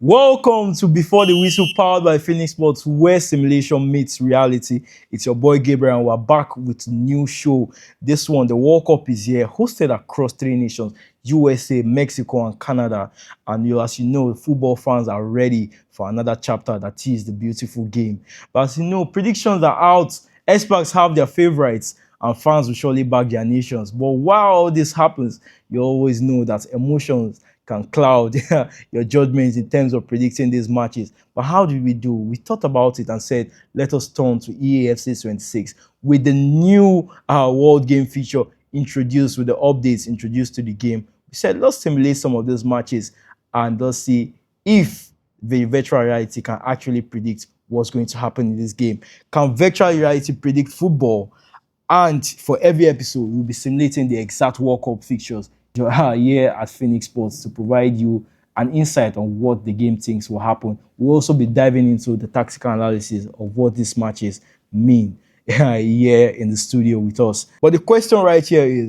Welcome to Before the Whistle, powered by Phoenix Sports, where simulation meets reality. It's your boy Gabriel, and we're back with a new show. This one, the World Cup is here, hosted across 3 nations: USA, Mexico, and Canada. And as you know, football fans are ready for another chapter, that is the beautiful game. But as you know, predictions are out. Experts have their favorites, and fans will surely back their nations. But while all this happens, you always know that emotions can cloud your judgments in terms of predicting these matches. But how did we do? We thought about it and said, let us turn to EAFC 26 with the new World Game feature introduced, with the updates introduced to the game. We said, let's simulate some of those matches and let's see if the virtual reality can actually predict what's going to happen in this game. Can virtual reality predict football? And for every episode, we'll be simulating the exact World Cup fixtures here at Phoenix Sports to provide you an insight on what the game thinks will happen. We'll also be diving into the tactical analysis of what these matches mean here in the studio with us. But the question right here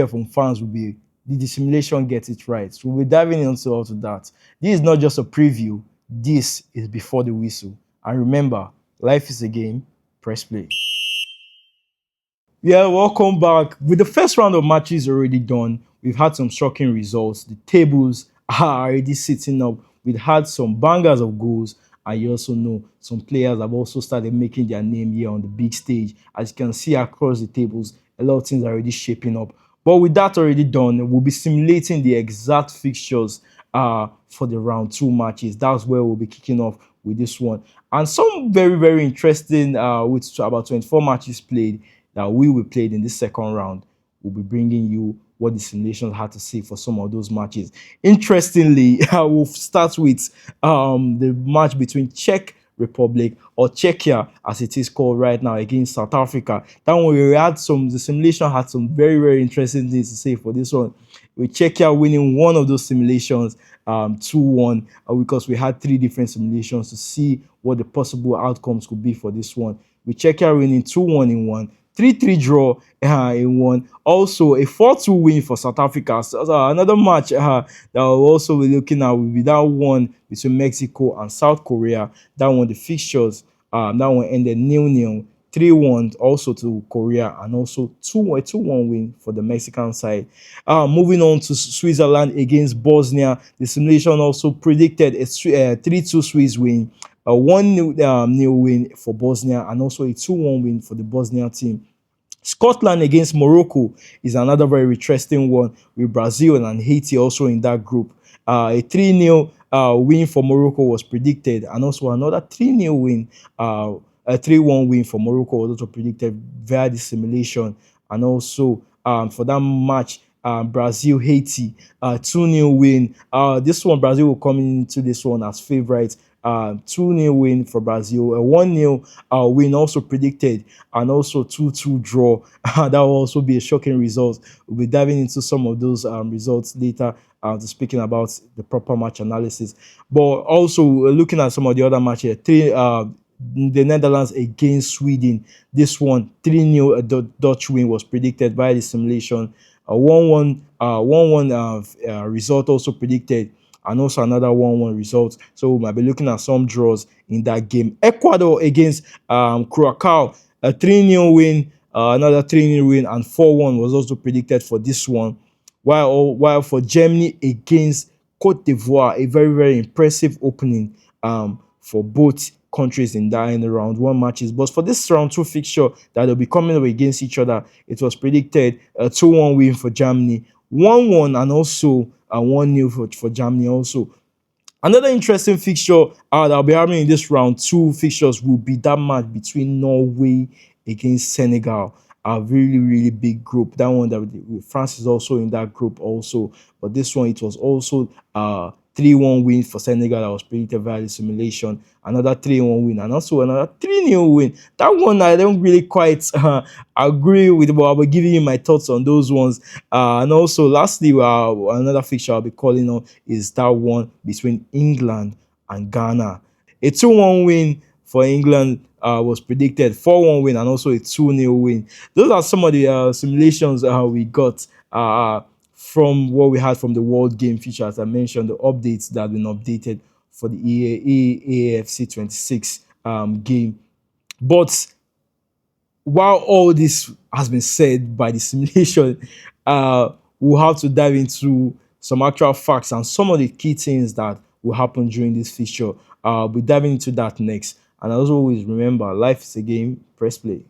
from fans will be, did the simulation get it right? So we'll be diving into all of that. This is not just a preview. This is Before the Whistle. And remember, life is a game. Press play. Yeah, welcome back. With the first round of matches already done, we've had some shocking results. The tables are already sitting up. We've had some bangers of goals, and you also know some players have also started making their name here on the big stage. As you can see across the tables, a lot of things are already shaping up. But with that already done, we'll be simulating the exact fixtures for the round 2 matches. That's where we'll be kicking off with this one. And some very, very interesting, with about 24 matches played, that we will play in this second round. We'll be bringing you what the simulations had to say for some of those matches. Interestingly, we'll start with the match between Czech Republic, or Czechia as it is called right now, against South Africa. That one, the simulation had some very, very interesting things to say for this one, with Czechia winning one of those simulations 2-1, because we had 3 different simulations to see what the possible outcomes could be for this one, with Czechia winning 2-1 in one, 3-3 draw in one. Also, a 4-2 win for South Africa. So another match that we'll also be looking at will be that one between Mexico and South Korea. That one, the fixtures, that one ended 0-0. 3-1 also to Korea, and also 2-1 win for the Mexican side. Moving on to Switzerland against Bosnia, the simulation also predicted a 3-2 Swiss win, a 1-0 win for Bosnia, and also a 2-1 win for the Bosnia team. Scotland against Morocco is another very interesting one, with Brazil and Haiti also in that group. A 3-0 win for Morocco was predicted, and also another 3-0 win, a 3-1 win for Morocco was also predicted via the simulation. And also for that match, Brazil-Haiti, 2-0 win. This one, Brazil will come into this one as favourites. 2-0 win for Brazil, a 1-0 win also predicted, and also 2-2 draw. That will also be a shocking result. We'll be diving into some of those results later, to speaking about the proper match analysis. But also looking at some of the other matches, the Netherlands against Sweden. This one, 3-0 Dutch win was predicted by the simulation. A 1-1 result also predicted, and also another 1-1 result. So we might be looking at some draws in that game. Ecuador against Curacao, a 3-0 win, another 3-0 win, and 4-1 was also predicted for this one. While for Germany against Cote d'Ivoire, a very, very impressive opening for both countries in the round 1 matches. But for this round 2 fixture that will be coming up against each other, it was predicted a 2-1 win for Germany, 1-1, and also a 1-0 for Germany also. Another interesting fixture that will be happening in this round 2 fixtures will be that match between Norway against Senegal. A really, really big group. That one, that France is also in that group also. But this one, it was also 3-1 win for Senegal that was predicted via the simulation. Another 3-1 win, and also another 3-0 win. That one I don't really quite agree with, but I'll be giving you my thoughts on those ones. And also, lastly, another fixture I'll be calling on is that one between England and Ghana. A 2-1 win for England was predicted, 4-1 win, and also a 2-0 win. Those are some of the simulations we got from what we had from the World Game feature, as I mentioned, the updates that have been updated for the EAFC 26 game. But while all this has been said by the simulation, we'll have to dive into some actual facts and some of the key things that will happen during this feature. We'll be diving into that next. And as always, remember, life is a game. Press play.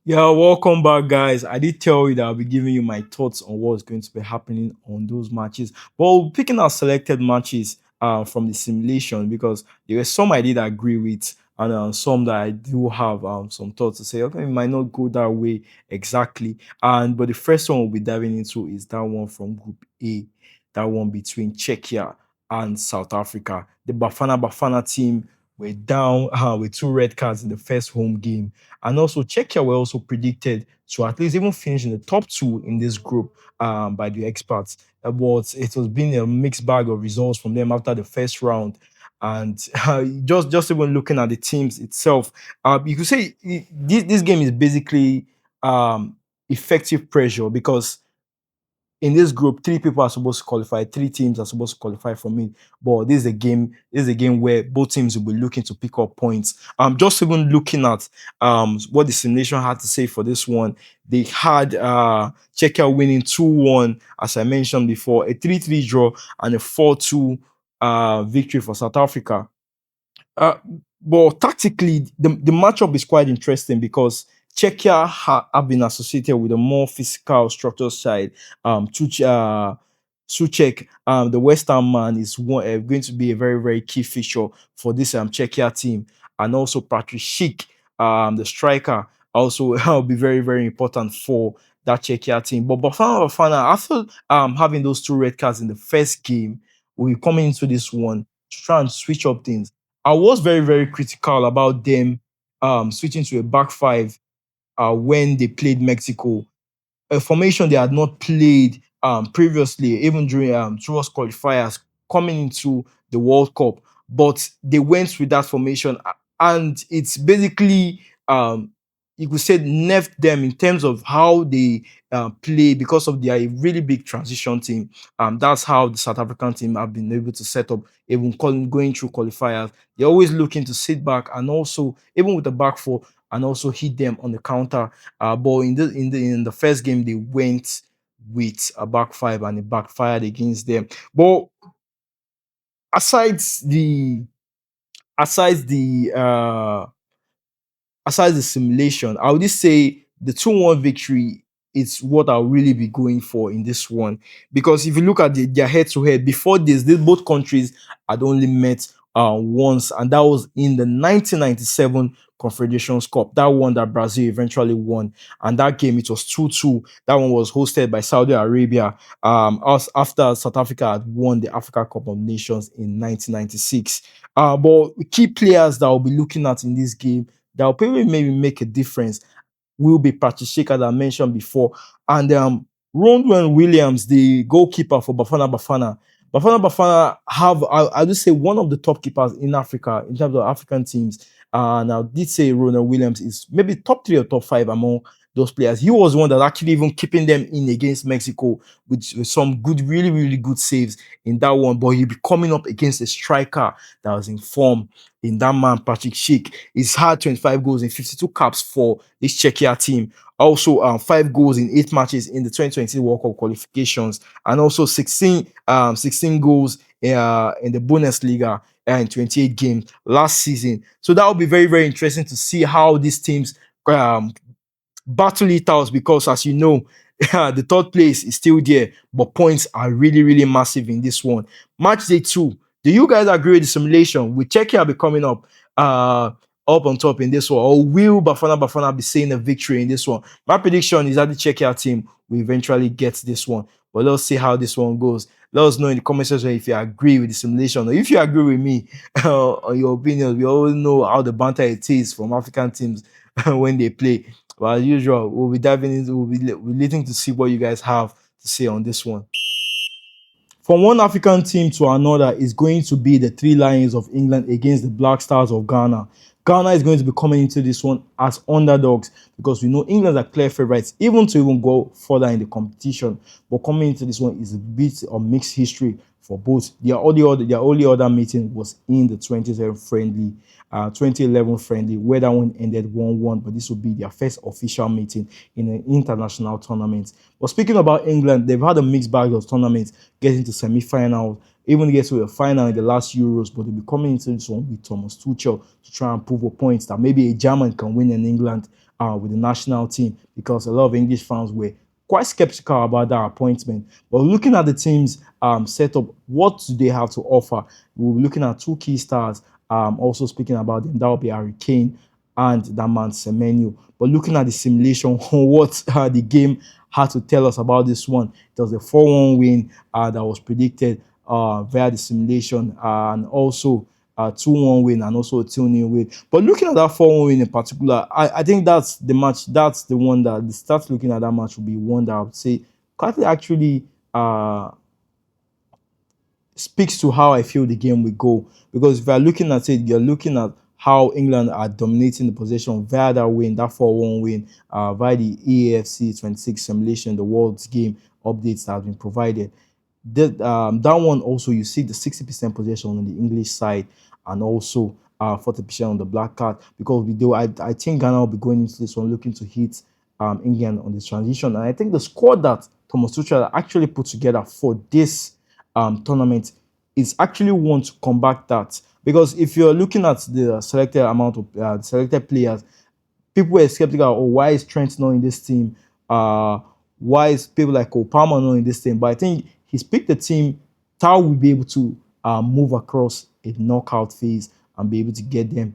Yeah, welcome back, guys. I did tell you that I'll be giving you my thoughts on what's going to be happening on those matches. But we'll be picking out selected matches from the simulation because there were some I did agree with and some that I do have some thoughts to say. Okay, it might not go that way exactly. And but the first one we'll be diving into is that one from Group A, that one between Czechia and South Africa. The Bafana team were down with two red cards in the first home game, and also Czechia were also predicted to at least even finish in the top two in this group by the experts. But it was been a mixed bag of results from them after the first round. And just even looking at the teams itself, you could say this game is basically effective pressure because in this group, three people are supposed to qualify, three teams are supposed to qualify from it. But this is a game, where both teams will be looking to pick up points. Just even looking at what the simulation had to say for this one, they had Czechia winning 2-1, as I mentioned before, a 3-3 draw and a 4-2 victory for South Africa. Uh, but tactically, the matchup is quite interesting because Czechia have been associated with a more physical structural side. Suchek, the Western man, is going to be a very, very key feature for this Czechia team. And also Patrick Schick, the striker, also will be very, very important for that Czechia team. But Bafana, after having those two red cards in the first game, will be coming into this one to try and switch up things. I was very, very critical about them switching to a back five when they played Mexico, a formation they had not played previously, even during towards qualifiers coming into the World Cup. But they went with that formation, and it's basically you could say nerfed them in terms of how they play because of their really big transition team. That's how the South African team have been able to set up, even going through qualifiers. They're always looking to sit back and also, even with the back four, and also hit them on the counter. But in the first game, they went with a back five and it backfired against them. But aside the aside the aside the simulation, I would just say the 2-1 victory is what I'll really be going for in this one. Because if you look at their head to head, before this, both countries had only met once, and that was in the 1997 Confederations Cup, that one that Brazil eventually won. And that game, it was 2-2. That one was hosted by Saudi Arabia after South Africa had won the Africa Cup of Nations in 1996. But key players that I'll be looking at in this game that will probably maybe make a difference will be Patrick Schick, as I mentioned before, and Ronwen Williams, the goalkeeper for Bafana. Bafana have, I would say, one of the top keepers in Africa in terms of African teams. And I did say Ronwen Williams is maybe top three or top five among those players. He was one that actually even keeping them in against Mexico with some good, really, really good saves in that one. But he'll be coming up against a striker that was in form in that man, Patrick Schick. He's had 25 goals in 52 caps for this Czechia team. Also, 5 goals in 8 matches in the 2020 World Cup qualifications, and also 16 goals in the Bundesliga in 28 games last season. So that will be very, very interesting to see how these teams battle it out because, as you know, the third place is still there, but points are really, really massive in this one. Match day 2. Do you guys agree with the simulation? Will Czechia be coming up on top in this one, or will Bafana be seeing a victory in this one? My prediction is that the Czechia team will eventually get this one, but let's see how this one goes. Let us know in the comment section if you agree with the simulation or if you agree with me on your opinion. We all know how the banter it is from African teams when they play. But as usual, we'll be diving into, we'll be waiting to see what you guys have to say on this one. From one African team to another is going to be the Three Lions of England against the Black Stars of Ghana. Ghana is going to be coming into this one as underdogs because we know England are clear favourites, even to even go further in the competition. But coming into this one is a bit of mixed history for both. Their only other meeting was in the 2011 friendly, where that one ended 1-1. But this will be their first official meeting in an international tournament. But speaking about England, they've had a mixed bag of tournaments, getting to semi-finals, even get to a final in the last Euros. But they'll be coming into this one with Thomas Tuchel to try and prove a point that maybe a German can win in England with the national team, because a lot of English fans were quite skeptical about that appointment. But looking at the team's setup, what do they have to offer? We'll be looking at two key stars. Also speaking about them, that will be Harry Kane and that man Semenyo. But looking at the simulation, what the game had to tell us about this one, it was a 4-1 win that was predicted via the simulation, and also 2-1 win and also a 2-0 win. But looking at that 4-1 win in particular, I think that's the match. That's the one that the start looking at that match will be one that I would say quite actually speaks to how I feel the game will go. Because if you're looking at it, you're looking at how England are dominating the possession via that win, that 4-1 win, via the EAFC 26 simulation, the World's Game updates that have been provided. That one also, you see the 60% possession on the English side, and also 40% on the black card, because I think Ghana will be going into this one looking to hit England on this transition. And I think the squad that Thomas Tuchel actually put together for this tournament is actually one to combat that. Because if you're looking at the selected amount of selected players, people were skeptical. Oh, why is Trent not in this team? Why is people like Palmer not in this team? But I think he's picked a team that will be able to move across a knockout phase and be able to get them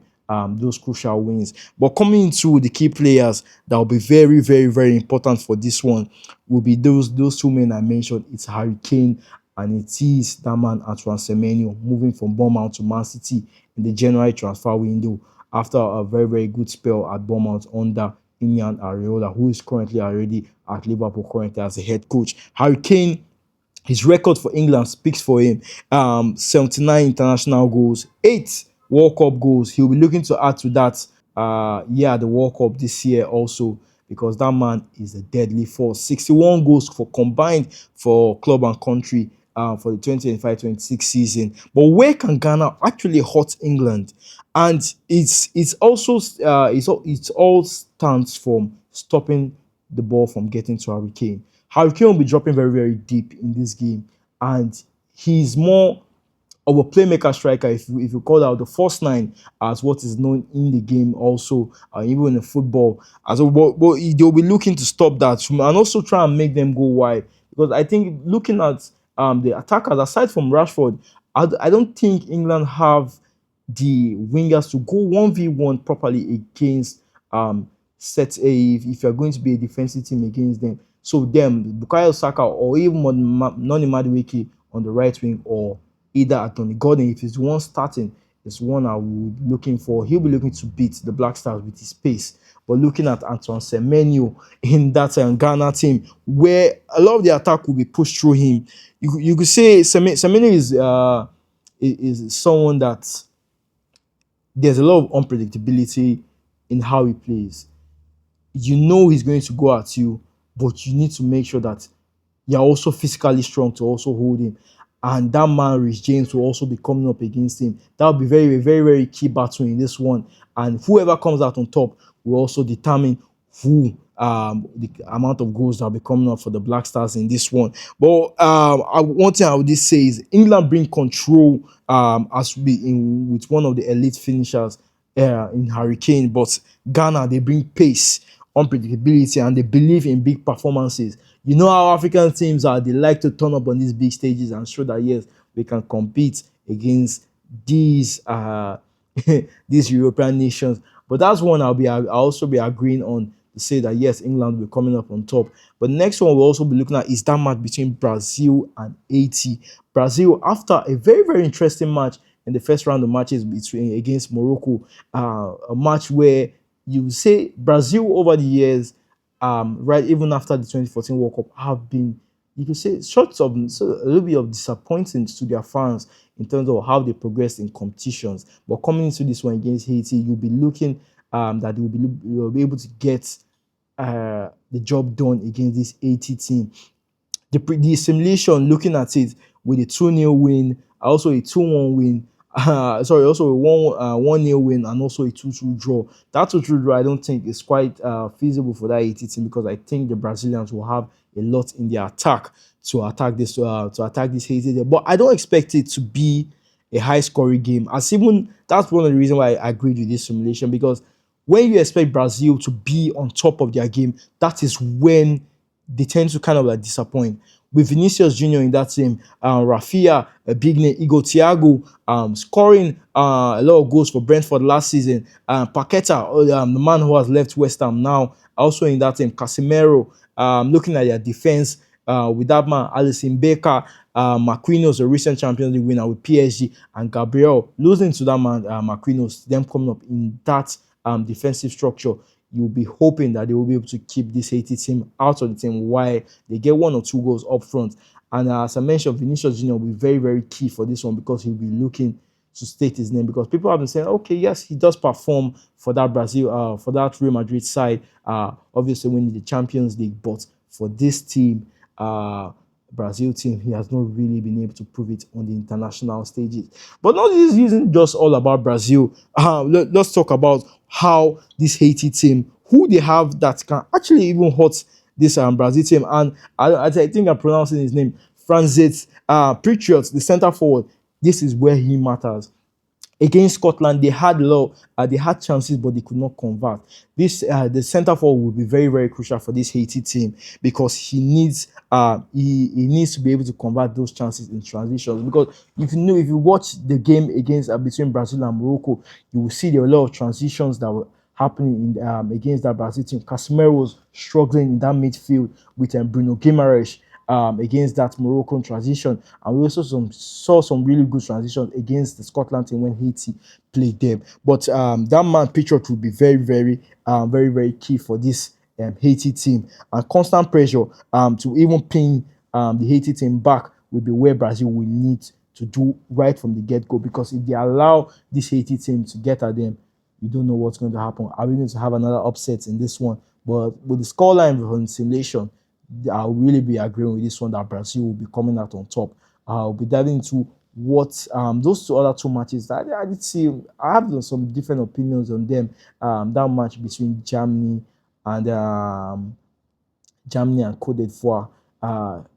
those crucial wins. But coming into the key players that will be very, very, very important for this one will be those two men I mentioned. It's Harry Kane, and it is that man Antoine Semenyo, moving from Bournemouth to Man City in the January transfer window after a very, very good spell at Bournemouth under Ian Areola, who is currently already at Liverpool currently as a head coach. Harry Kane, his record for England speaks for him. 79 international goals, 8 World Cup goals. He'll be looking to add to that, the World Cup this year also, because that man is a deadly force. 61 goals for combined for club and country for the 2025-26 season. But where can Ghana actually hurt England? And it's also it all stands from stopping the ball from getting to Harry Kane. Harry Kane will be dropping very, very deep in this game, and he's more of a playmaker striker, if you call out the first nine as what is known in the game also, even in football. But they'll be looking to stop that and also try and make them go wide. Because I think looking at the attackers, aside from Rashford, I don't think England have the wingers to go 1v1 properly against set A if you're going to be a defensive team against them. So them, Bukayo Saka or even Noni Madueke on the right wing, or either Anthony Gordon, if he's the one starting, is one I will be looking for. He'll be looking to beat the Black Stars with his pace. But looking at Antoine Semenyo in that Ghana team, where a lot of the attack will be pushed through him, you could say Semenyo is someone that there's a lot of unpredictability in how he plays. You know he's going to go at you, but you need to make sure that you're also physically strong to also hold him. And that man, Rich James, will also be coming up against him. That will be very, very, very key battle in this one. And whoever comes out on top will also determine who the amount of goals that will be coming up for the Black Stars in this one. But one thing I would just say is England bring control as with one of the elite finishers in Harry Kane, but Ghana, they bring pace, unpredictability, and they believe in big performances. You know how African teams are, they like to turn up on these big stages and show that yes, we can compete against these these European nations. But that's one I'll also be agreeing on, to say that yes, England will be coming up on top. But next one we'll also be looking at is that match between Brazil and Haiti. Brazil, after a very, very interesting match in the first round of matches against Morocco, a match where you say Brazil over the years, right, even after the 2014 World Cup, have been, you can say sorts of so a little bit of disappointing to their fans in terms of how they progressed in competitions. But coming into this one against Haiti, you'll be looking that you'll be able to get the job done against this Haiti team. The simulation, looking at it with a 2-0 win, also a 2-1 win, sorry, also a 1-0 win, and also a 2-2 draw. That 2-2 draw, I don't think is quite feasible for that Haiti team, because I think the Brazilians will have a lot in their attack to attack this Haiti team. But I don't expect it to be a high scoring game. As even that's one of the reasons why I agreed with this simulation, because when you expect Brazil to be on top of their game, that is when they tend to kind of like disappoint. With Vinicius Jr. in that team, Rafinha, Bigne, Igor Thiago, scoring a lot of goals for Brentford last season. Paqueta, the man who has left West Ham now, also in that team. Casemiro, looking at their defense, with that man, Alisson Becker, Marquinhos, a recent Champions League winner with PSG, and Gabriel, losing to that man, Marquinhos, them coming up in that defensive structure. You'll be hoping that they will be able to keep this Haiti team out of the team while they get 1 or 2 goals up front. And as I mentioned, Vinicius Jr. will be very, very key for this one, because he'll be looking to state his name, because people have been saying, okay, yes, he does perform for that Brazil, for that Real Madrid side, obviously winning the Champions League, but for this team, Brazil team, he has not really been able to prove it on the international stages. But not this isn't just all about Brazil. Let's talk about how this Haiti team, who they have that can actually even hurt this Brazil team. And I think I'm pronouncing his name, Franzit Patriots, the center forward. This is where he matters. Against Scotland, they had they had chances, but they could not convert. This the centre forward will be very, very crucial for this Haiti team, because he needs he needs to be able to convert those chances in transitions. Because if you watch the game against between Brazil and Morocco, you will see there were a lot of transitions that were happening in against that Brazil team. Casemiro was struggling in that midfield with Bruno Guimaraes against that Moroccan transition. And we also saw some really good transitions against the Scotland team when Haiti played them. But that man, Patriot, will be very, very, very, very key for this Haiti team. And constant pressure to even pin the Haiti team back will be where Brazil will need to do right from the get-go. Because if they allow this Haiti team to get at them, you don't know what's going to happen. Are we going to have another upset in this one? But with the scoreline from simulation, I'll really be agreeing with this one that Brazil will be coming out on top. I'll be diving into what those two matches that I did see. I have some different opinions on them. That match between Germany and Cote d'Ivoire.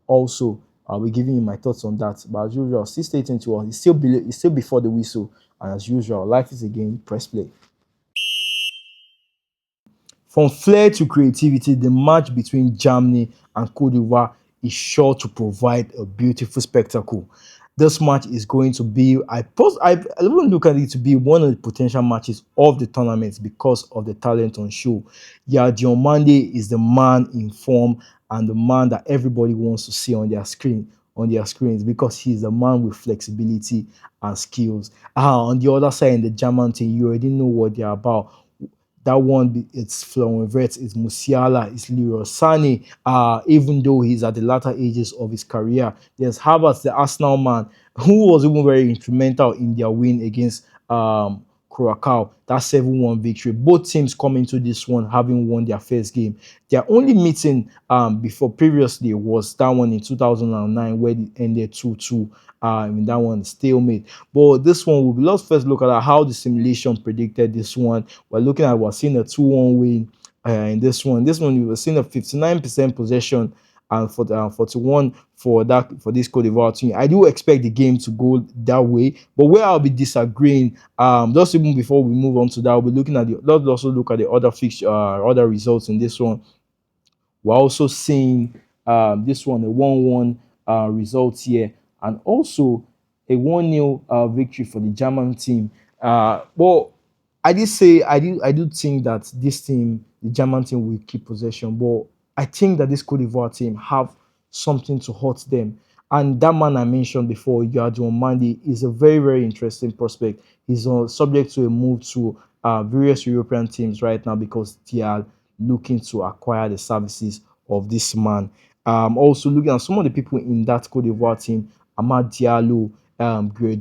Also, I'll be giving you my thoughts on that. But as usual, still stay tuned to us. It's still before the whistle. And as usual, life is a game. Press play. From flair to creativity, the match between Germany and Cote d'Ivoire is sure to provide a beautiful spectacle. This match is going to be, I even look at it to be one of the potential matches of the tournament because of the talent on show. Yeah, Diomande is the man in form and the man that everybody wants to see on their screens, because he's a man with flexibility and skills. On the other side, in the German team, you already know what they're about. That one, it's Florian Wirtz, it's Musiala, it's Leroy Sané. Even though he's at the latter ages of his career, there's Havertz, the Arsenal man, who was even very instrumental in their win against Curacao, that 7-1 victory. Both teams come into this one having won their first game. Their only meeting before previously was that one in 2009, where it ended 2-2. In that one, stalemate. But this one, let's first look at how the simulation predicted this one. We're seeing a 2-1 win in this one. This one, we were seeing a 59% possession and for the 41 for this Cote d'Ivoire team. I do expect the game to go that way, but where I'll be disagreeing, just even before we move on to that, we'll be looking at let's also look at the other fixture, other results in this one. We're also seeing this one, a 1-1 result here, and also a 1-0 victory for the German team. Well, I do think that this team, the German team, will keep possession, but I think that this Cote d'Ivoire team have something to hurt them. And that man I mentioned before, Yadjon Mandi, is a very, very interesting prospect. He's subject to a move to various European teams right now because they are looking to acquire the services of this man. Also looking at some of the people in that Cote d'Ivoire team, Amad Diallo,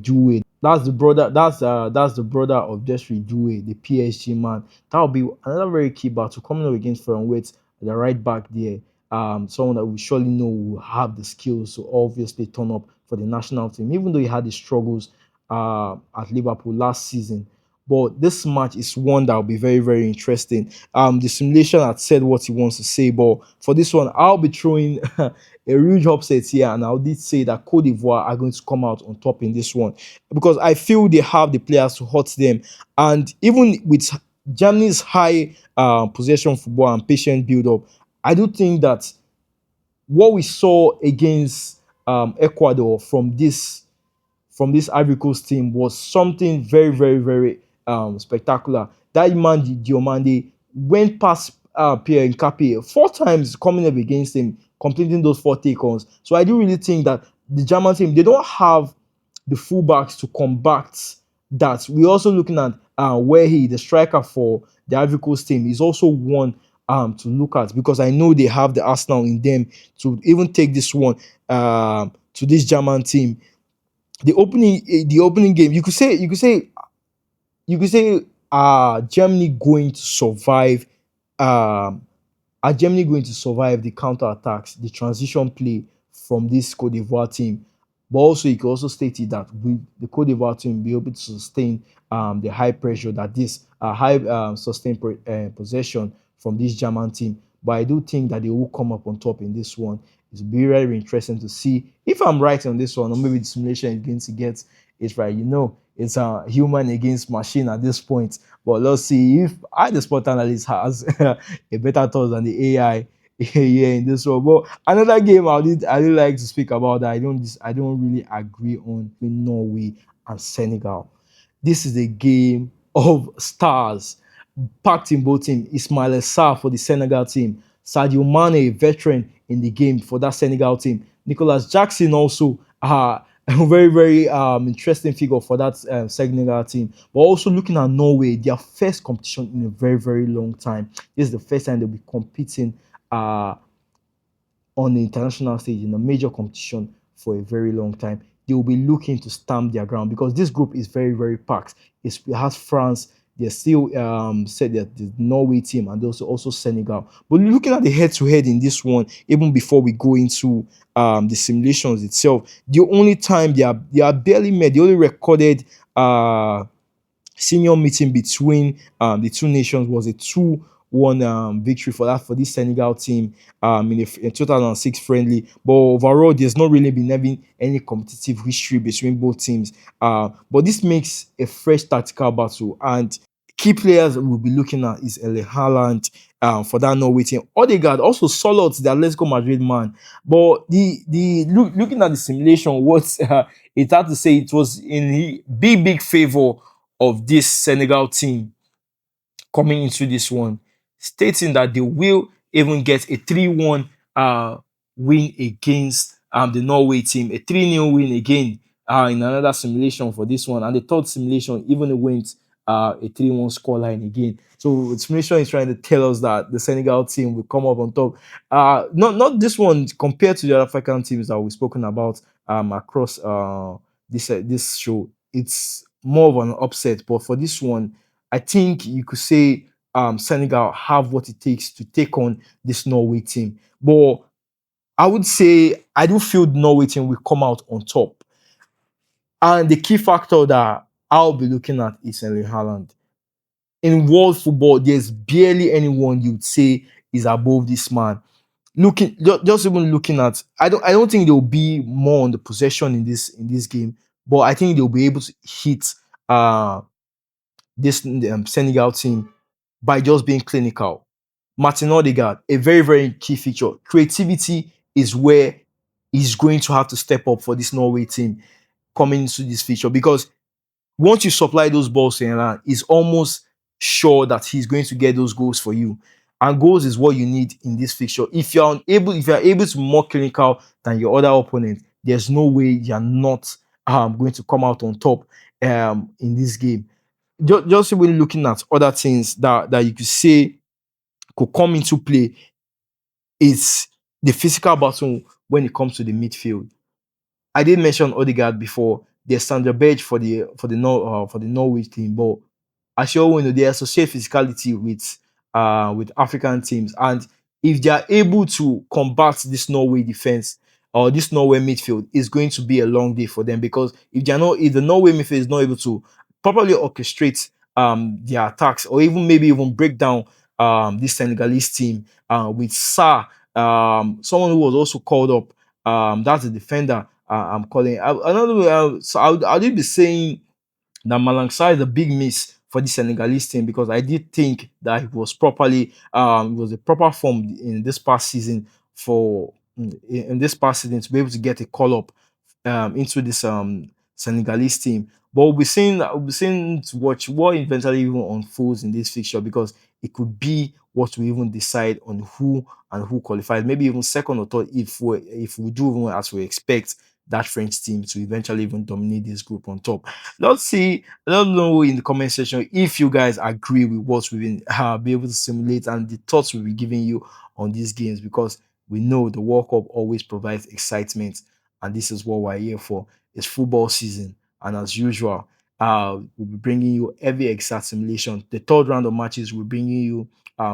Due. That's the brother. That's the brother of Desiree Due, the PSG man. That will be another very key battle coming up against Ferran the right back there. Someone that we surely know will have the skills to obviously turn up for the national team, even though he had his struggles at Liverpool last season. But this match is one that will be very, very interesting. The simulation had said what he wants to say, but for this one, I'll be throwing a huge upset here, and I did say that Cote d'Ivoire are going to come out on top in this one because I feel they have the players to hurt them, and even with Germany's high possession football and patient build-up, I do think that what we saw against Ecuador from this Ivory Coast team was something very, very, very spectacular. That man, Diomande, went past Pierre Nkapi 4 times coming up against him, completing those 4 take-ons. So I do really think that the German team, they don't have the fullbacks to combat that. We're also looking at where the striker for the Ivory Coast team, is also one to look at because I know they have the arsenal in them to even take this one to this German team. The opening game, you could say Germany going to survive um are Germany going to survive the counter attacks, the transition play from this Cote d'Ivoire team? But also, you can also state it that the Cote d'Ivoire team will be able to sustain the high pressure that this high sustained possession from this German team. But I do think that they will come up on top in this one. It's very, very interesting to see if I'm right on this one, or maybe the simulation is going to get it right. It's a human against machine at this point. But let's see if I, the sport analyst, has a better thought than the AI here in this one. But another game I did like to speak about that I don't really agree on with Norway and Senegal. This is a game of stars packed in both teams. Ismail Sarr for the Senegal team, Sadio Mane, a veteran in the game for that Senegal team, Nicholas Jackson also a very, very interesting figure for that Senegal team. But also looking at Norway, their first competition in a very, very long time. This is the first time they'll be competing uh, on the international stage in a major competition for a very long time. They will be looking to stamp their ground because this group is very, very packed. It has France. They still said that the Norway team and also Senegal. But looking at the head-to-head in this one, even before we go into the simulations itself, the only time they are barely met, the only recorded senior meeting between the two nations was a 2-1 victory for this Senegal team in 2006 friendly. But overall, there's not really been having any competitive history between both teams. But this makes a fresh tactical battle, and key players we'll be looking at is Erling Haaland for that Norway team. Odegaard also solid the Atletico Madrid man. But looking at the simulation, what it had to say, it was in the big favor of this Senegal team coming into this one, stating that they will even get a 3-1 win against the Norway team, a 3-0 win again in another simulation for this one. And the third simulation even went a 3-1 scoreline again. So the simulation is trying to tell us that the Senegal team will come up on top. Not this one compared to the other African teams that we've spoken about across this show. It's more of an upset, but for this one, I think you could say Senegal have what it takes to take on this Norway team. But I would say I do feel the Norway team will come out on top. And the key factor that I'll be looking at is Erling Haaland. In world football, there's barely anyone you'd say is above this man. Just even looking at, I don't think they'll be more on the possession in this game, but I think they'll be able to hit this Senegal team by just being clinical. Martin Odegaard, a very, very key feature. Creativity is where he's going to have to step up for this Norway team coming into this feature because once you supply those balls to Iran, it's almost sure that he's going to get those goals for you. And goals is what you need in this fixture. If you're able to be more clinical than your other opponent, there's no way you're not going to come out on top in this game. Just when looking at other things that you could say could come into play, is the physical battle when it comes to the midfield. I did mention Odegaard before. There's Sandra Berge for the Norwich team, but as you all know, they associate physicality with African teams, and if they are able to combat this Norway defense or this Norway midfield, it's going to be a long day for them because if the Norway midfield is not able to properly orchestrate their attacks or even maybe even break down this Senegalese team with Sa, someone who was also called up, that's a defender I'm calling. Another so I'll be saying that Malang Sarr is a big miss for the Senegalese team because I did think that it was a proper form in this past season in this past season to be able to get a call up into this Senegalese team. But we'll be seeing to watch what eventually even unfolds in this fixture because it could be what we even decide on who qualifies, maybe even second or third if we do even as we expect that French team to eventually even dominate this group on top. Let's see. Let us know in the comment section if you guys agree with what we've been be able to simulate and the thoughts we'll be giving you on these games because we know the World Cup always provides excitement, and this is what we're here for. It's football season, and as usual, we'll be bringing you every exact simulation. The third round of matches, we're bringing you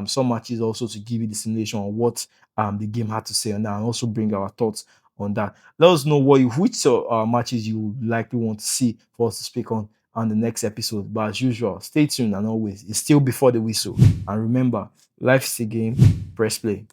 some matches also to give you the simulation on what the game had to say on that, and also bring our thoughts on that. Let us know which matches you likely want to see for us to speak on the next episode. But as usual, stay tuned and always, it's still before the whistle. And remember, life is a game. Press play.